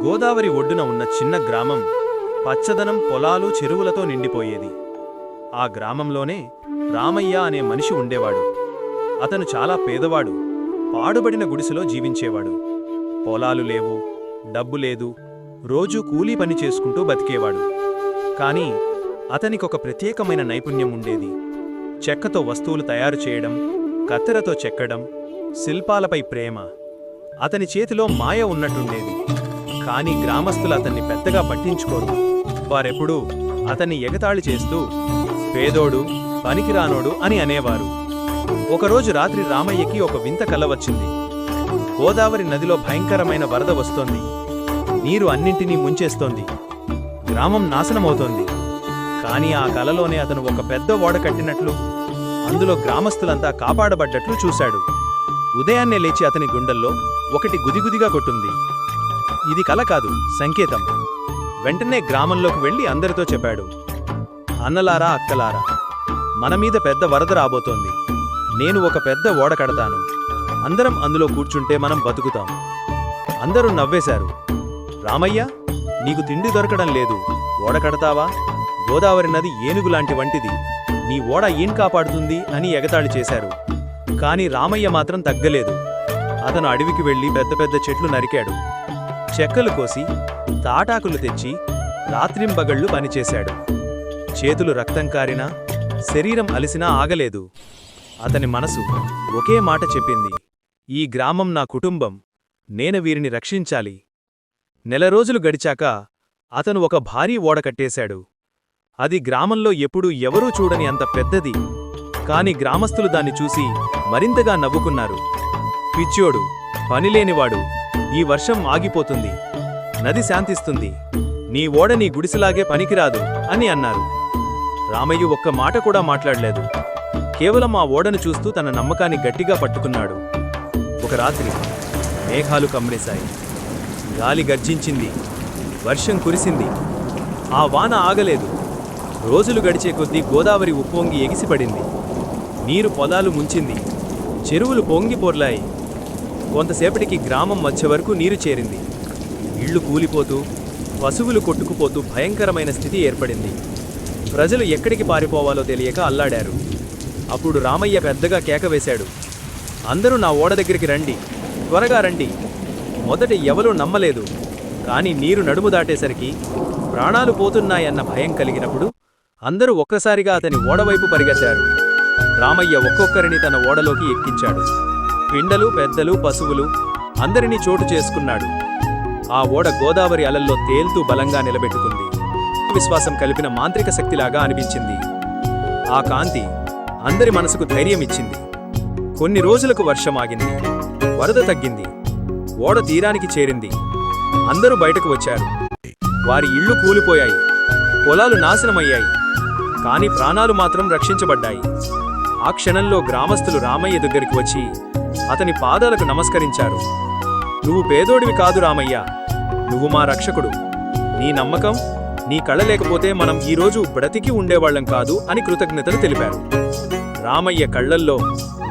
గోదావరి ఒడ్డున ఉన్న చిన్న గ్రామం పచ్చదనం, పొలాలు, చెరువులతో నిండిపోయేది. ఆ గ్రామంలోనే రామయ్య అనే మనిషి ఉండేవాడు. అతను చాలా పేదవాడు. పాడుబడిన గుడిసెలో జీవించేవాడు. పొలాలు లేవు, డబ్బు లేదు, రోజూ కూలీ పని చేసుకుంటూ బతికేవాడు. కాని అతనికొక ప్రత్యేకమైన నైపుణ్యం ఉండేది. చెక్కతో వస్తువులు తయారు చేయడం, కత్తెరతో చెక్కడం, శిల్పాలపై ప్రేమ. అతని చేతిలో మాయ ఉన్నట్టుండేది. కాని గ్రామస్తులు అతన్ని పెద్దగా పట్టించుకోరు. వారెప్పుడూ అతన్ని ఎగతాళి చేస్తూ పేదోడు, పనికిరానోడు అని అనేవారు. ఒకరోజు రాత్రి రామయ్యకి ఒక వింత కల వచ్చింది. గోదావరి నదిలో భయంకరమైన వరద వస్తోంది. నీరు అన్నింటినీ ముంచేస్తోంది. గ్రామం నాశనమవుతోంది. కాని ఆ కలలోనే అతను ఒక పెద్ద ఓడ కట్టినట్లు, అందులో గ్రామస్తులంతా కాపాడబడ్డట్లు చూశాడు. ఉదయాన్నే లేచి అతని గుండెల్లో ఒకటి గుదిగుదిగా కొట్టుంది. ఇది కల కాదు, సంకేతం. వెంటనే గ్రామంలోకి వెళ్లి అందరితో చెప్పాడు, అన్నలారా, అక్కలారా, మనమీద పెద్ద వరద రాబోతోంది. నేను ఒక పెద్ద ఓడ కడతాను. అందరం అందులో కూర్చుంటే మనం బతుకుతాం. అందరూ నవ్వేశారు. రామయ్య, నీకు తిండి దొరకడం లేదు, ఓడ కడతావా? గోదావరి నది ఏనుగులాంటి వంటిది, నీ ఓడ ఏం కాపాడుతుంది అని ఎగతాళి చేశారు. కాని రామయ్య మాత్రం తగ్గలేదు. అతను అడవికి వెళ్లి పెద్ద పెద్ద చెట్లు నరికాడు. చెక్కలు కోసి, తాటాకులు తెచ్చి రాత్రింబగళ్లు పనిచేశాడు. చేతులు రక్తం కారినా, శరీరం అలిసినా ఆగలేదు. అతని మనసు ఒకే మాట చెప్పింది, ఈ గ్రామం నా కుటుంబం, నేను వీరిని రక్షించాలి. నెల రోజులు గడిచాక అతను ఒక భారీ ఓడ కట్టేశాడు. అది గ్రామంలో ఎప్పుడూ ఎవరూ చూడని అంత పెద్దది. కాని గ్రామస్తులు దాన్ని చూసి మరింతగా నవ్వుకున్నారు. పిచ్చోడు, పనిలేనివాడు, ఈ వర్షం ఆగిపోతుంది, నది శాంతిస్తుంది, నీ ఓడ నీ గుడిసెలాగే పనికిరాదు అని అన్నారు. రామయ్య ఒక్క మాట కూడా మాట్లాడలేదు. కేవలం ఆ ఓడను చూస్తూ తన నమ్మకాన్ని గట్టిగా పట్టుకున్నాడు. ఒక రాత్రి మేఘాలు కమ్మేశాయి. గాలి గర్జించింది. వర్షం కురిసింది. ఆ వాన ఆగలేదు. రోజులు గడిచే కొద్దీ గోదావరి ఉప్పొంగి ఎగిసిపడింది. నీరు పొలాలు ముంచింది. చెరువులు పొంగిపోర్లాయి. కొంతసేపటికి గ్రామం మధ్య వరకు నీరు చేరింది. ఇళ్లు కూలిపోతూ, పశువులు కొట్టుకుపోతూ భయంకరమైన స్థితి ఏర్పడింది. ప్రజలు ఎక్కడికి పారిపోవాలో తెలియక అల్లాడారు. అప్పుడు రామయ్య పెద్దగా కేకవేశాడు, అందరూ నా ఓడ దగ్గరికి రండి, త్వరగా రండి. మొదట ఎవరూ నమ్మలేదు. కాని నీరు నడుము దాటేసరికి ప్రాణాలు పోతున్నాయన్న భయం కలిగినప్పుడు అందరూ ఒక్కసారిగా అతని ఓడవైపు పరిగెత్తారు. రామయ్య ఒక్కొక్కరిని తన ఓడలోకి ఎక్కించాడు. పిండలు, పెద్దలు, పశువులు అందరినీ చోటు చేసుకున్నాడు. ఆ ఓడ గోదావరి అలల్లో తేల్తూ బలంగా నిలబెట్టుకుంది. విశ్వాసం కలిపిన మాంత్రిక శక్తిలాగా అనిపించింది. ఆ కాంతి అందరి మనసుకు ధైర్యమిచ్చింది. కొన్ని రోజులకు వర్షం ఆగింది. వరద తగ్గింది. ఓడ తీరానికి చేరింది. అందరూ బయటకు వచ్చారు. వారి ఇళ్లు కూలిపోయాయి. పొలాలు నాశనమయ్యాయి. కాని ప్రాణాలు మాత్రం రక్షించబడ్డాయి. ఆ క్షణంలో గ్రామస్తులు రామయ్య దగ్గరికి వచ్చి అతని పాదాలకు నమస్కరించారు. నువ్వు పేదోడివి కాదు రామయ్య, నువ్వు మా రక్షకుడు. నీ నమ్మకం, నీ కళ లేకపోతే మనం ఈరోజు బ్రతికి ఉండేవాళ్లం కాదు అని కృతజ్ఞతలు తెలిపారు. రామయ్య కళ్లల్లో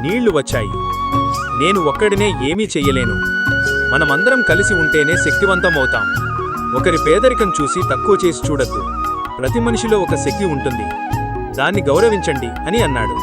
నీళ్లు వచ్చాయి. నేను ఒక్కడినే ఏమీ చెయ్యలేను. మనమందరం కలిసి ఉంటేనే శక్తివంతమవుతాం. ఒకరి పేదరికం చూసి తక్కువ చేసి చూడద్దు. ప్రతి మనిషిలో ఒక శక్తి ఉంటుంది, దాన్ని గౌరవించండి అని అన్నాడు.